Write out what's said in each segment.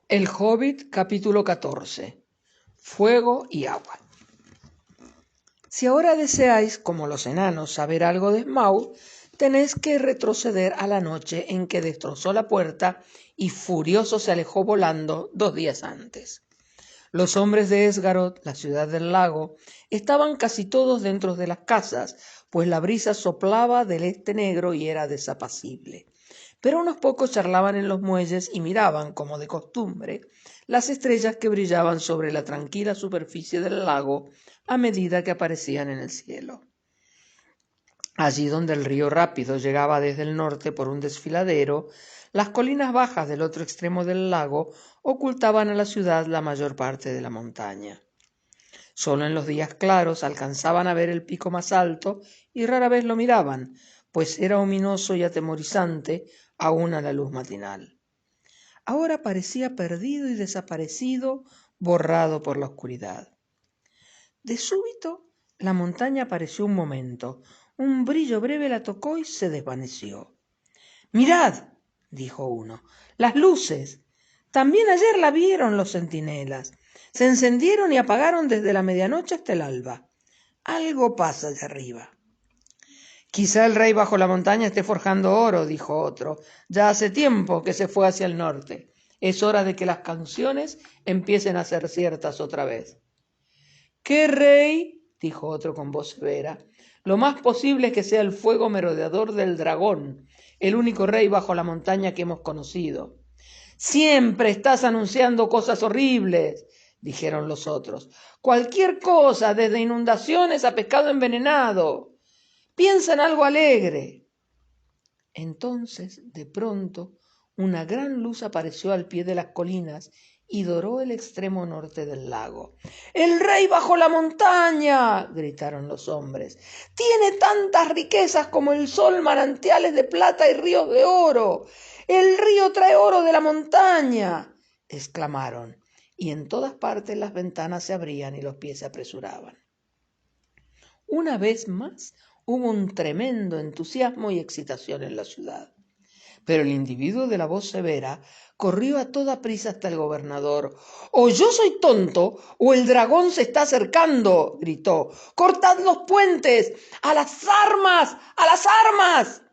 El Hobbit, capítulo 14. Fuego y agua. Si ahora deseáis, como los enanos, saber algo de Smaug, tenéis que retroceder a la noche en que destrozó la puerta y furioso se alejó volando 2 días antes. Los hombres de Esgaroth, la ciudad del lago, estaban casi todos dentro de las casas, pues la brisa soplaba del este negro y era desapacible. Pero unos pocos charlaban en los muelles y miraban, como de costumbre, las estrellas que brillaban sobre la tranquila superficie del lago a medida que aparecían en el cielo. Allí donde el río rápido llegaba desde el norte por un desfiladero, las colinas bajas del otro extremo del lago ocultaban a la ciudad la mayor parte de la montaña. Solo en los días claros alcanzaban a ver el pico más alto y rara vez lo miraban, pues era ominoso y atemorizante aún a la luz matinal. Ahora parecía perdido y desaparecido, borrado por la oscuridad. De súbito la montaña apareció un momento, un brillo breve la tocó y se desvaneció. —¡Mirad! —dijo uno—, las luces. También ayer la vieron los centinelas. Se encendieron y apagaron desde la medianoche hasta el alba. Algo pasa allá arriba. —Quizá el rey bajo la montaña esté forjando oro —dijo otro—. Ya hace tiempo que se fue hacia el norte. Es hora de que las canciones empiecen a ser ciertas otra vez. —¿Qué rey? —dijo otro con voz severa—. Lo más posible es que sea el fuego merodeador del dragón, el único rey bajo la montaña que hemos conocido. —Siempre estás anunciando cosas horribles —dijeron los otros—. Cualquier cosa, desde inundaciones a pescado envenenado. Piensa en algo alegre. Entonces, de pronto, una gran luz apareció al pie de las colinas y doró el extremo norte del lago. —¡El rey bajo la montaña! —gritaron los hombres—. Tiene tantas riquezas como el sol, manantiales de plata y ríos de oro. ¡El río trae oro de la montaña! —exclamaron, y en todas partes las ventanas se abrían y los pies se apresuraban. Una vez más hubo un tremendo entusiasmo y excitación en la ciudad. Pero el individuo de la voz severa corrió a toda prisa hasta el gobernador. —¡O yo soy tonto o el dragón se está acercando! —gritó—. ¡Cortad los puentes! ¡A las armas! ¡A las armas!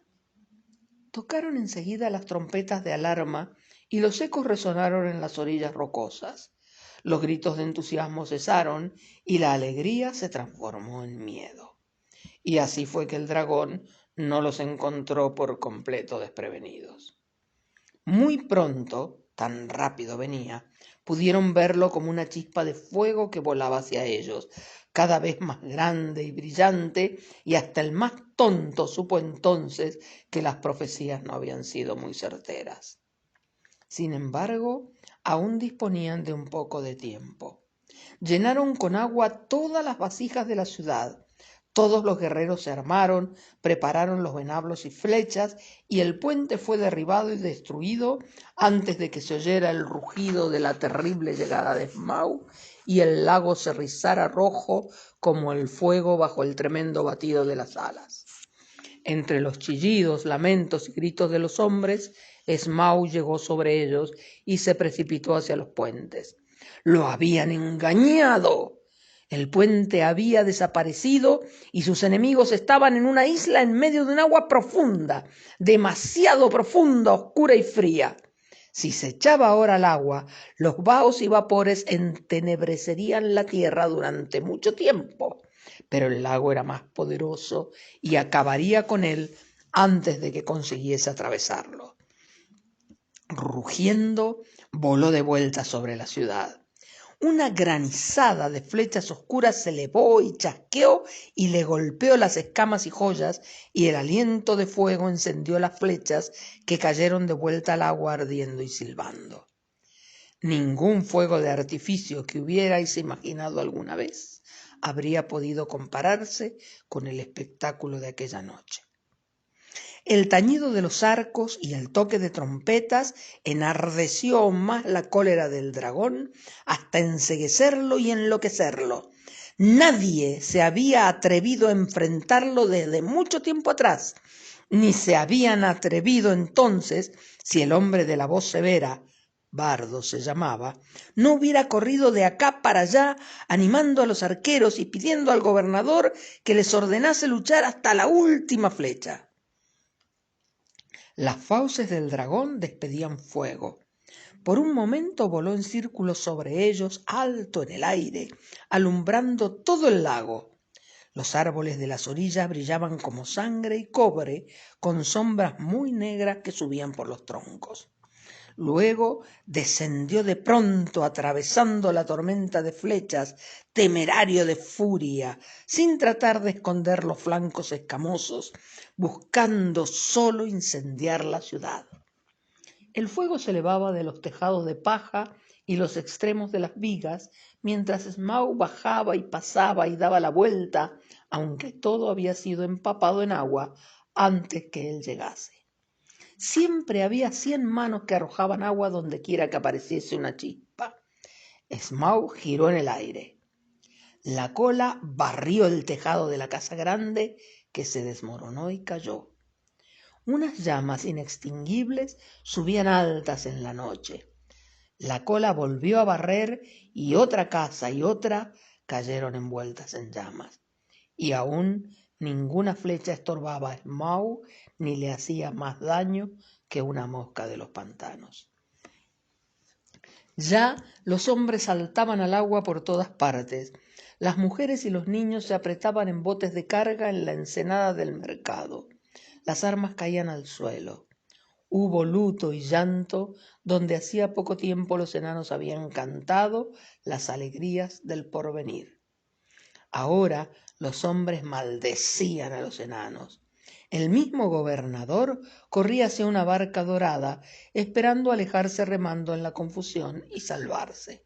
Tocaron enseguida las trompetas de alarma y los ecos resonaron en las orillas rocosas. Los gritos de entusiasmo cesaron y la alegría se transformó en miedo. Y así fue que el dragón no los encontró por completo desprevenidos. Muy pronto, tan rápido venía, pudieron verlo como una chispa de fuego que volaba hacia ellos, cada vez más grande y brillante, y hasta el más tonto supo entonces que las profecías no habían sido muy certeras. Sin embargo, aún disponían de un poco de tiempo. Llenaron con agua todas las vasijas de la ciudad. Todos los guerreros se armaron, prepararon los venablos y flechas, y el puente fue derribado y destruido antes de que se oyera el rugido de la terrible llegada de Smaug y el lago se rizara rojo como el fuego bajo el tremendo batido de las alas. Entre los chillidos, lamentos y gritos de los hombres, Smaug llegó sobre ellos y se precipitó hacia los puentes. ¡Lo habían engañado! El puente había desaparecido y sus enemigos estaban en una isla en medio de un agua profunda, demasiado profunda, oscura y fría. Si se echaba ahora al agua, los vahos y vapores entenebrecerían la tierra durante mucho tiempo, pero el lago era más poderoso y acabaría con él antes de que consiguiese atravesarlo. Rugiendo, voló de vuelta sobre la ciudad. Una granizada de flechas oscuras se elevó y chasqueó y le golpeó las escamas y joyas, y el aliento de fuego encendió las flechas que cayeron de vuelta al agua ardiendo y silbando. Ningún fuego de artificio que hubierais imaginado alguna vez habría podido compararse con el espectáculo de aquella noche. El tañido de los arcos y el toque de trompetas enardeció aún más la cólera del dragón hasta enceguecerlo y enloquecerlo. Nadie se había atrevido a enfrentarlo desde mucho tiempo atrás, ni se habían atrevido entonces, si el hombre de la voz severa, Bardo se llamaba, no hubiera corrido de acá para allá, animando a los arqueros y pidiendo al gobernador que les ordenase luchar hasta la última flecha. Las fauces del dragón despedían fuego. Por un momento voló en círculo sobre ellos, alto en el aire, alumbrando todo el lago. Los árboles de las orillas brillaban como sangre y cobre, con sombras muy negras que subían por los troncos. Luego descendió de pronto, atravesando la tormenta de flechas, temerario de furia, sin tratar de esconder los flancos escamosos, buscando solo incendiar la ciudad. El fuego se elevaba de los tejados de paja y los extremos de las vigas, mientras Smaug bajaba y pasaba y daba la vuelta, aunque todo había sido empapado en agua antes que él llegase. Siempre había 100 manos que arrojaban agua donde quiera que apareciese una chispa. Smaug giró en el aire. La cola barrió el tejado de la casa grande, que se desmoronó y cayó. Unas llamas inextinguibles subían altas en la noche. La cola volvió a barrer y otra casa y otra cayeron envueltas en llamas. Y aún ninguna flecha estorbaba a Smaug ni le hacía más daño que una mosca de los pantanos. Ya los hombres saltaban al agua por todas partes. Las mujeres y los niños se apretaban en botes de carga en la ensenada del mercado. Las armas caían al suelo. Hubo luto y llanto donde hacía poco tiempo los enanos habían cantado las alegrías del porvenir. Ahora los hombres maldecían a los enanos. El mismo gobernador corría hacia una barca dorada, esperando alejarse remando en la confusión y salvarse.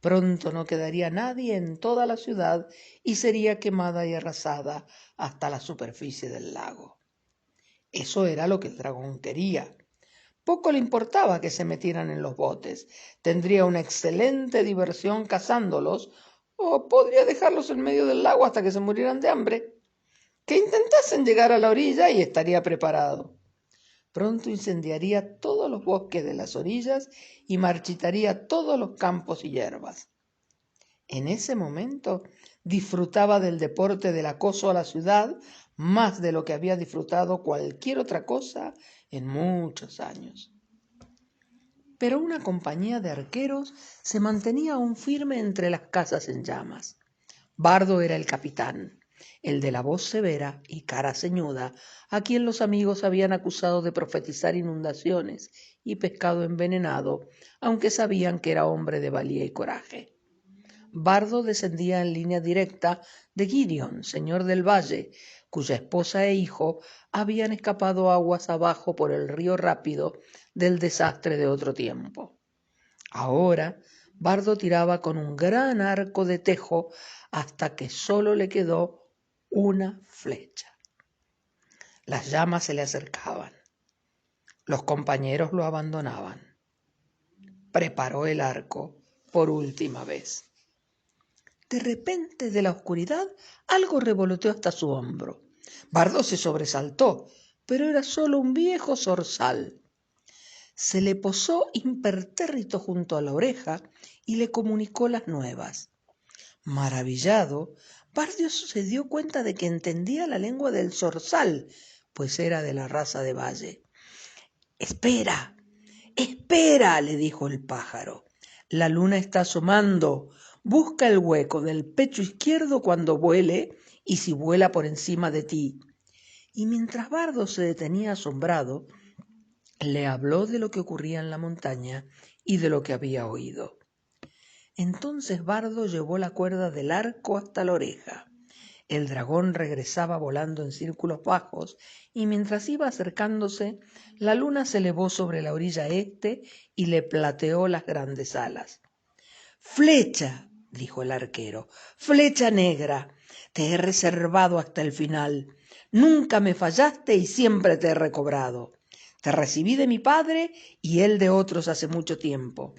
Pronto no quedaría nadie en toda la ciudad y sería quemada y arrasada hasta la superficie del lago. Eso era lo que el dragón quería. Poco le importaba que se metieran en los botes. Tendría una excelente diversión cazándolos, o podría dejarlos en medio del lago hasta que se murieran de hambre. Que intentasen llegar a la orilla y estaría preparado. Pronto incendiaría todos los bosques de las orillas y marchitaría todos los campos y hierbas. En ese momento disfrutaba del deporte del acoso a la ciudad más de lo que había disfrutado cualquier otra cosa en muchos años. Pero una compañía de arqueros se mantenía aún firme entre las casas en llamas. Bardo era el capitán, el de la voz severa y cara ceñuda, a quien los amigos habían acusado de profetizar inundaciones y pescado envenenado, aunque sabían que era hombre de valía y coraje. Bardo descendía en línea directa de Gideon, señor del valle, cuya esposa e hijo habían escapado aguas abajo por el río rápido del desastre de otro tiempo. Ahora Bardo tiraba con un gran arco de tejo hasta que solo le quedó una flecha. Las llamas se le acercaban. Los compañeros lo abandonaban. Preparó el arco por última vez. De repente, de la oscuridad, algo revoloteó hasta su hombro. Bardo se sobresaltó, pero era solo un viejo zorzal. Se le posó impertérrito junto a la oreja y le comunicó las nuevas. Maravillado, Bardo se dio cuenta de que entendía la lengua del zorzal, pues era de la raza de Valle. «Espera, espera», le dijo el pájaro. «La luna está asomando. Busca el hueco del pecho izquierdo cuando vuele y si vuela por encima de ti». Y mientras Bardo se detenía asombrado, le habló de lo que ocurría en la montaña y de lo que había oído. Entonces Bardo llevó la cuerda del arco hasta la oreja. El dragón regresaba volando en círculos bajos y mientras iba acercándose, la luna se elevó sobre la orilla este y le plateó las grandes alas. «Flecha», dijo el arquero, «flecha negra, te he reservado hasta el final. Nunca me fallaste y siempre te he recobrado. Te recibí de mi padre y él de otros hace mucho tiempo.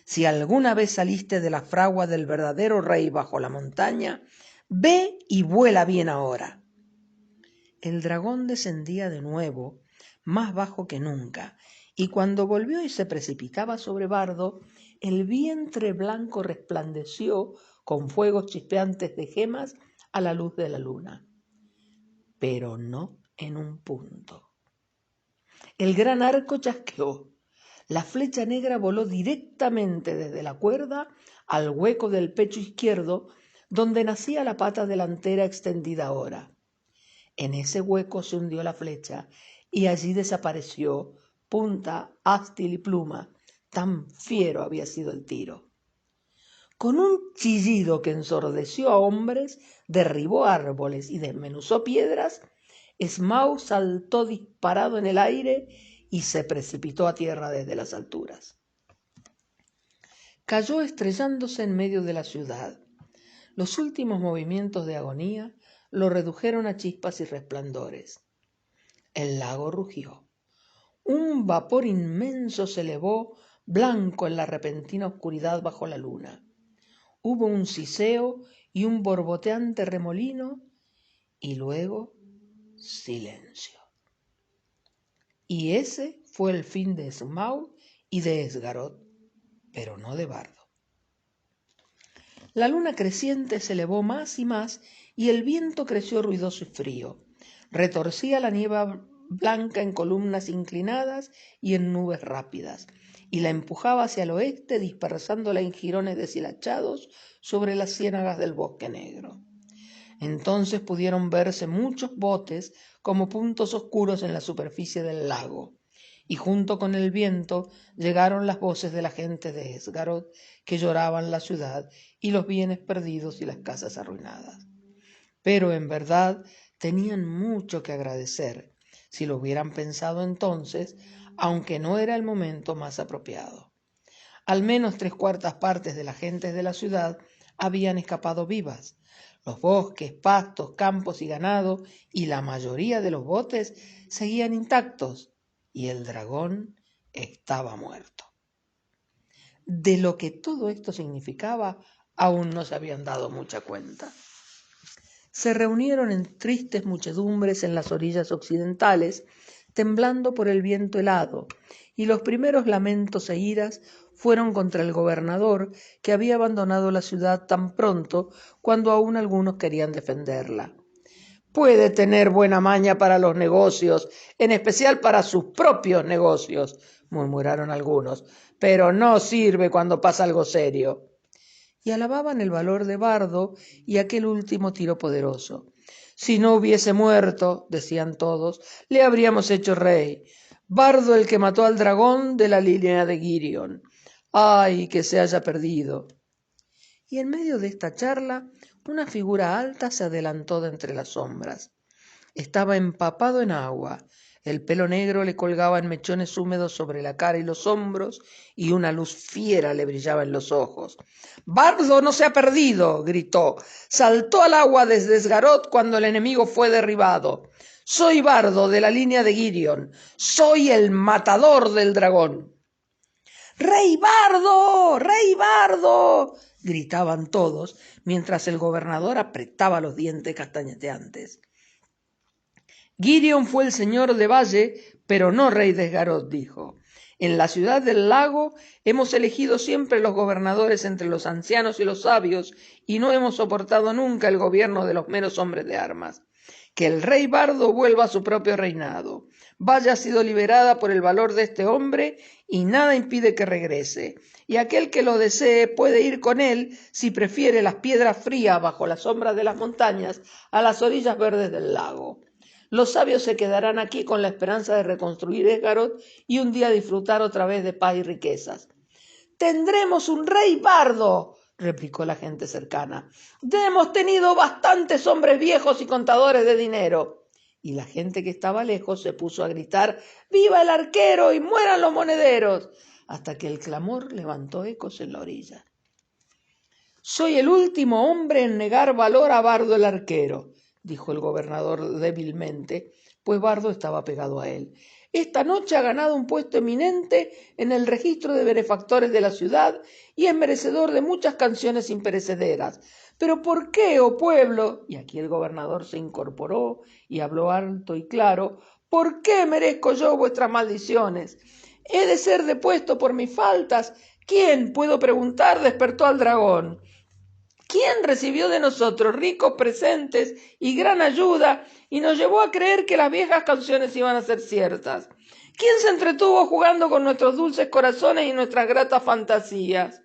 Si alguna vez saliste de la fragua del verdadero rey bajo la montaña, ve y vuela bien ahora». El dragón descendía de nuevo, más bajo que nunca, y cuando volvió y se precipitaba sobre Bardo, el vientre blanco resplandeció con fuegos chispeantes de gemas a la luz de la luna, pero no en un punto. El gran arco chasqueó, la flecha negra voló directamente desde la cuerda al hueco del pecho izquierdo, donde nacía la pata delantera extendida ahora. En ese hueco se hundió la flecha y allí desapareció punta, ástil y pluma, tan fiero había sido el tiro. Con un chillido que ensordeció a hombres, derribó árboles y desmenuzó piedras, Smaug saltó disparado en el aire y se precipitó a tierra desde las alturas. Cayó estrellándose en medio de la ciudad. Los últimos movimientos de agonía lo redujeron a chispas y resplandores. El lago rugió. Un vapor inmenso se elevó, blanco en la repentina oscuridad bajo la luna. Hubo un siseo y un borboteante remolino, y luego silencio. Y ese fue el fin de Smaug y de Esgaroth, pero no de Bardo. La luna creciente se elevó más y más, y el viento creció ruidoso y frío. Retorcía la niebla blanca en columnas inclinadas y en nubes rápidas, y la empujaba hacia el oeste, dispersándola en jirones deshilachados sobre las ciénagas del bosque negro. Entonces pudieron verse muchos botes como puntos oscuros en la superficie del lago, y junto con el viento llegaron las voces de la gente de Esgaroth, que lloraban la ciudad y los bienes perdidos y las casas arruinadas. Pero en verdad tenían mucho que agradecer, si lo hubieran pensado entonces, aunque no era el momento más apropiado. Al menos 3/4 partes de las gentes de la ciudad habían escapado vivas. Los bosques, pastos, campos y ganado, y la mayoría de los botes seguían intactos, y el dragón estaba muerto. De lo que todo esto significaba, aún no se habían dado mucha cuenta. Se reunieron en tristes muchedumbres en las orillas occidentales, temblando por el viento helado, y los primeros lamentos e iras fueron contra el gobernador, que había abandonado la ciudad tan pronto, cuando aún algunos querían defenderla. Puede tener buena maña para los negocios, en especial para sus propios negocios, murmuraron algunos, pero no sirve cuando pasa algo serio. Y alababan el valor de Bardo y aquel último tiro poderoso. Si no hubiese muerto, decían todos, le habríamos hecho rey. Bardo el que mató al dragón de la línea de Girion. ¡Ay, que se haya perdido! Y en medio de esta charla, una figura alta se adelantó de entre las sombras. Estaba empapado en agua, el pelo negro le colgaba en mechones húmedos sobre la cara y los hombros, y una luz fiera le brillaba en los ojos. «¡Bardo no se ha perdido!», gritó. «Saltó al agua desde Esgaroth cuando el enemigo fue derribado. Soy Bardo de la línea de Girion. Soy el matador del dragón». «¡Rey Bardo! ¡Rey Bardo!», gritaban todos, mientras el gobernador apretaba los dientes castañeteantes. Girion fue el señor de Valle, pero no rey de Esgaroth, dijo. En la ciudad del lago hemos elegido siempre los gobernadores entre los ancianos y los sabios, y no hemos soportado nunca el gobierno de los meros hombres de armas. Que el rey Bardo vuelva a su propio reinado. Valle ha sido liberada por el valor de este hombre, y nada impide que regrese. Y aquel que lo desee puede ir con él, si prefiere las piedras frías bajo la sombra de las montañas a las orillas verdes del lago. Los sabios se quedarán aquí con la esperanza de reconstruir Esgaroth y un día disfrutar otra vez de paz y riquezas. «¡Tendremos un rey Bardo!», replicó la gente cercana. «Ya hemos tenido bastantes hombres viejos y contadores de dinero». Y la gente que estaba lejos se puso a gritar «¡Viva el arquero y mueran los monederos!», hasta que el clamor levantó ecos en la orilla. «Soy el último hombre en negar valor a Bardo el arquero», dijo el gobernador débilmente, pues Bardo estaba pegado a él. «Esta noche ha ganado un puesto eminente en el registro de benefactores de la ciudad y es merecedor de muchas canciones imperecederas. Pero ¿por qué, oh pueblo?», y aquí el gobernador se incorporó y habló alto y claro, «¿por qué merezco yo vuestras maldiciones? ¿He de ser depuesto por mis faltas? ¿Quién, puedo preguntar, despertó al dragón? ¿Quién recibió de nosotros ricos presentes y gran ayuda y nos llevó a creer que las viejas canciones iban a ser ciertas? ¿Quién se entretuvo jugando con nuestros dulces corazones y nuestras gratas fantasías?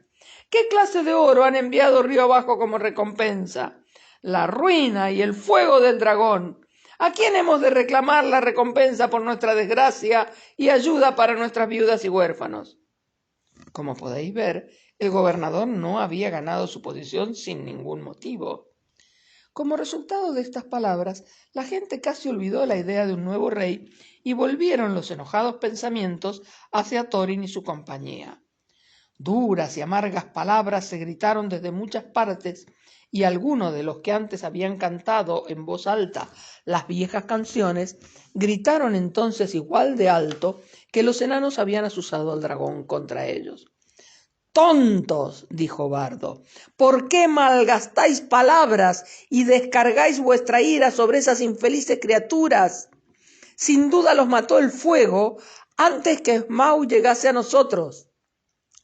¿Qué clase de oro han enviado río abajo como recompensa? La ruina y el fuego del dragón. ¿A quién hemos de reclamar la recompensa por nuestra desgracia y ayuda para nuestras viudas y huérfanos? Como podéis ver, el gobernador no había ganado su posición sin ningún motivo. Como resultado de estas palabras, la gente casi olvidó la idea de un nuevo rey y volvieron los enojados pensamientos hacia Thorin y su compañía. Duras y amargas palabras se gritaron desde muchas partes y algunos de los que antes habían cantado en voz alta las viejas canciones gritaron entonces igual de alto que los enanos habían azuzado al dragón contra ellos. «¡Tontos!», dijo Bardo, «¿por qué malgastáis palabras y descargáis vuestra ira sobre esas infelices criaturas? Sin duda los mató el fuego antes que Smaug llegase a nosotros».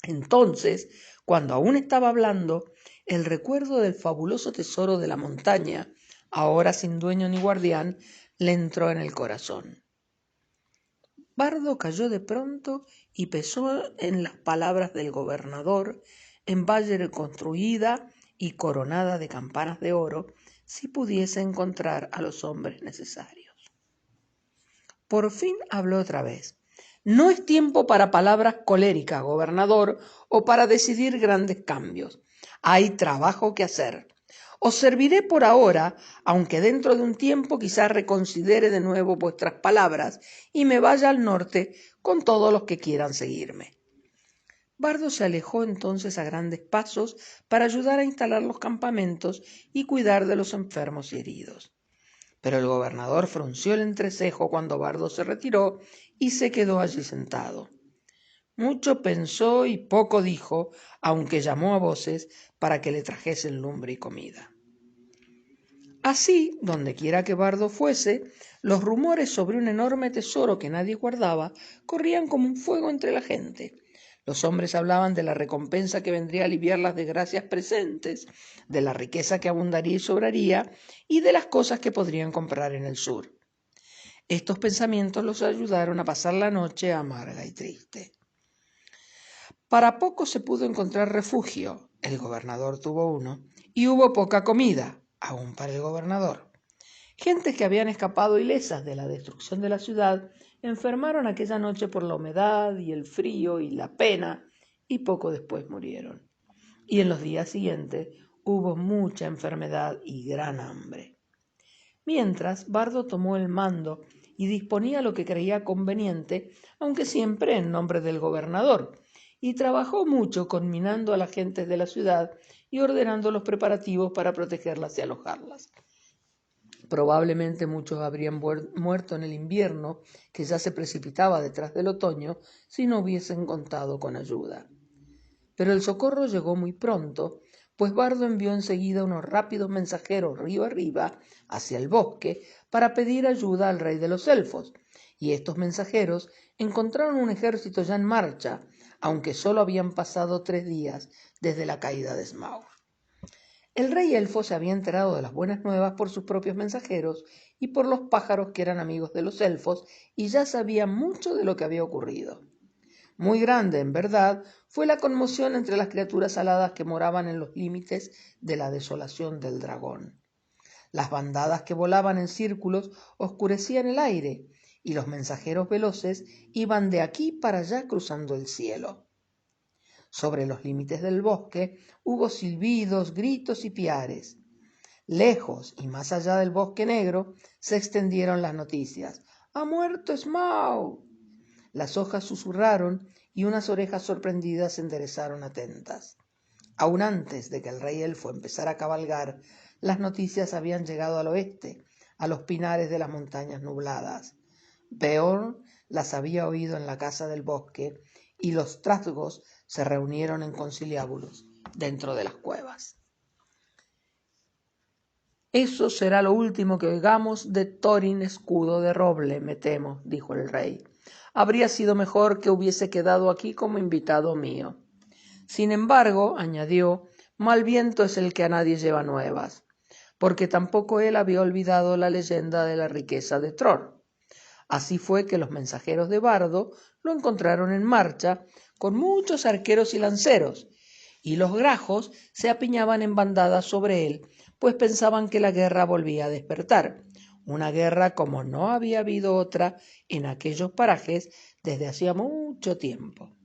Entonces, cuando aún estaba hablando, el recuerdo del fabuloso tesoro de la montaña, ahora sin dueño ni guardián, le entró en el corazón. Bardo cayó de pronto y pensó en las palabras del gobernador, en valle reconstruida y coronada de campanas de oro, si pudiese encontrar a los hombres necesarios. Por fin habló otra vez. «No es tiempo para palabras coléricas, gobernador, o para decidir grandes cambios. Hay trabajo que hacer. Os serviré por ahora, aunque dentro de un tiempo quizás reconsidere de nuevo vuestras palabras y me vaya al norte con todos los que quieran seguirme». Bardo se alejó entonces a grandes pasos para ayudar a instalar los campamentos y cuidar de los enfermos y heridos. Pero el gobernador frunció el entrecejo cuando Bardo se retiró y se quedó allí sentado. Mucho pensó y poco dijo, aunque llamó a voces para que le trajesen lumbre y comida. Así, dondequiera que Bardo fuese, los rumores sobre un enorme tesoro que nadie guardaba corrían como un fuego entre la gente. Los hombres hablaban de la recompensa que vendría a aliviar las desgracias presentes, de la riqueza que abundaría y sobraría, y de las cosas que podrían comprar en el sur. Estos pensamientos los ayudaron a pasar la noche amarga y triste. Para poco se pudo encontrar refugio, el gobernador tuvo uno, y hubo poca comida, aún para el gobernador. Gentes que habían escapado ilesas de la destrucción de la ciudad enfermaron aquella noche por la humedad y el frío y la pena, y poco después murieron. Y en los días siguientes hubo mucha enfermedad y gran hambre. Mientras, Bardo tomó el mando y disponía lo que creía conveniente, aunque siempre en nombre del gobernador, y trabajó mucho conminando a las gentes de la ciudad y ordenando los preparativos para protegerlas y alojarlas. Probablemente muchos habrían muerto en el invierno, que ya se precipitaba detrás del otoño, si no hubiesen contado con ayuda. Pero el socorro llegó muy pronto, pues Bardo envió enseguida unos rápidos mensajeros río arriba, hacia el bosque, para pedir ayuda al rey de los elfos, y estos mensajeros encontraron un ejército ya en marcha, aunque solo habían pasado 3 días desde la caída de Smaug. El rey elfo se había enterado de las buenas nuevas por sus propios mensajeros y por los pájaros que eran amigos de los elfos, y ya sabía mucho de lo que había ocurrido. Muy grande, en verdad, fue la conmoción entre las criaturas aladas que moraban en los límites de la desolación del dragón. Las bandadas que volaban en círculos oscurecían el aire, y los mensajeros veloces iban de aquí para allá cruzando el cielo. Sobre los límites del bosque hubo silbidos, gritos y piares. Lejos y más allá del bosque negro se extendieron las noticias. «¡Ha muerto Smaug!». Las hojas susurraron y unas orejas sorprendidas se enderezaron atentas. Aún antes de que el rey elfo empezara a cabalgar, las noticias habían llegado al oeste, a los pinares de las montañas nubladas. Beorn las había oído en la casa del bosque y los trasgos se reunieron en conciliábulos dentro de las cuevas. «Eso será lo último que oigamos de Thorin Escudo de Roble, me temo», dijo el rey. habría sido mejor que hubiese quedado aquí como invitado mío. Sin embargo, añadió, mal viento es el que a nadie lleva nuevas, porque tampoco él había olvidado la leyenda de la riqueza de Tror. Así fue que los mensajeros de Bardo lo encontraron en marcha, con muchos arqueros y lanceros, y los grajos se apiñaban en bandadas sobre él, pues pensaban que la guerra volvía a despertar, una guerra como no había habido otra en aquellos parajes desde hacía mucho tiempo.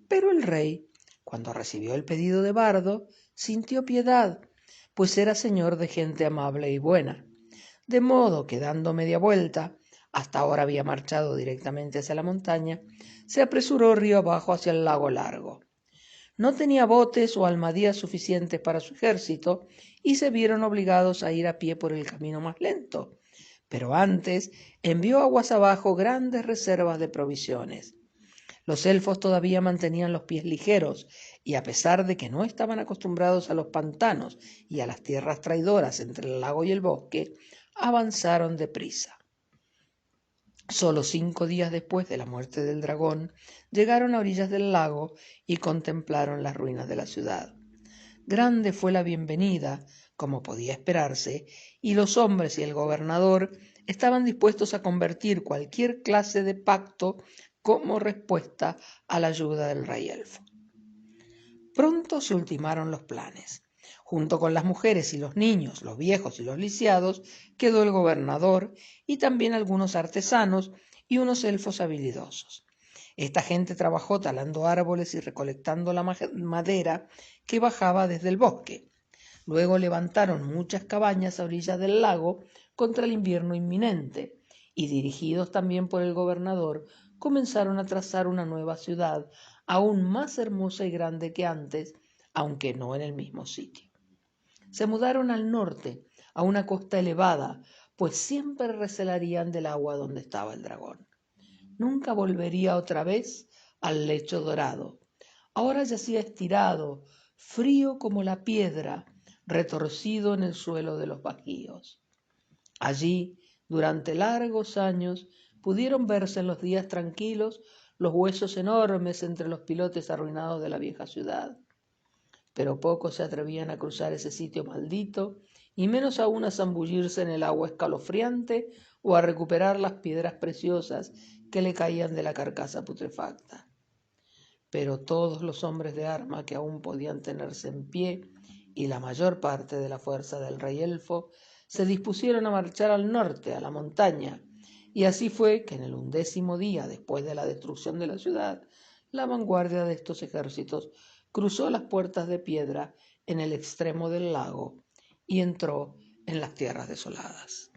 Pero el rey, cuando recibió el pedido de Bardo, sintió piedad, pues era señor de gente amable y buena, de modo que dando media vuelta, hasta ahora había marchado directamente hacia la montaña, se apresuró río abajo hacia el lago Largo. No tenía botes o almadías suficientes para su ejército y se vieron obligados a ir a pie por el camino más lento, pero antes envió aguas abajo grandes reservas de provisiones. Los elfos todavía mantenían los pies ligeros y a pesar de que no estaban acostumbrados a los pantanos y a las tierras traidoras entre el lago y el bosque, avanzaron deprisa. Solo 5 días después de la muerte del dragón, llegaron a orillas del lago y contemplaron las ruinas de la ciudad. Grande fue la bienvenida, como podía esperarse, y los hombres y el gobernador estaban dispuestos a convertir cualquier clase de pacto como respuesta a la ayuda del rey elfo. Pronto se ultimaron los planes. Junto con las mujeres y los niños, los viejos y los lisiados, quedó el gobernador y también algunos artesanos y unos elfos habilidosos. Esta gente trabajó talando árboles y recolectando la madera que bajaba desde el bosque. Luego levantaron muchas cabañas a orillas del lago contra el invierno inminente y, dirigidos también por el gobernador, comenzaron a trazar una nueva ciudad, aún más hermosa y grande que antes, aunque no en el mismo sitio. Se mudaron al norte, a una costa elevada, pues siempre recelarían del agua donde estaba el dragón. Nunca volvería otra vez al lecho dorado. Ahora yacía estirado, frío como la piedra, retorcido en el suelo de los bajíos. Allí, durante largos años, pudieron verse en los días tranquilos los huesos enormes entre los pilotes arruinados de la vieja ciudad. Pero pocos se atrevían a cruzar ese sitio maldito, y menos aún a zambullirse en el agua escalofriante o a recuperar las piedras preciosas que le caían de la carcasa putrefacta. Pero todos los hombres de arma que aún podían tenerse en pie y la mayor parte de la fuerza del rey elfo se dispusieron a marchar al norte, a la montaña, y así fue que en el 11º día después de la destrucción de la ciudad, la vanguardia de estos ejércitos cruzó las puertas de piedra en el extremo del lago y entró en las tierras desoladas.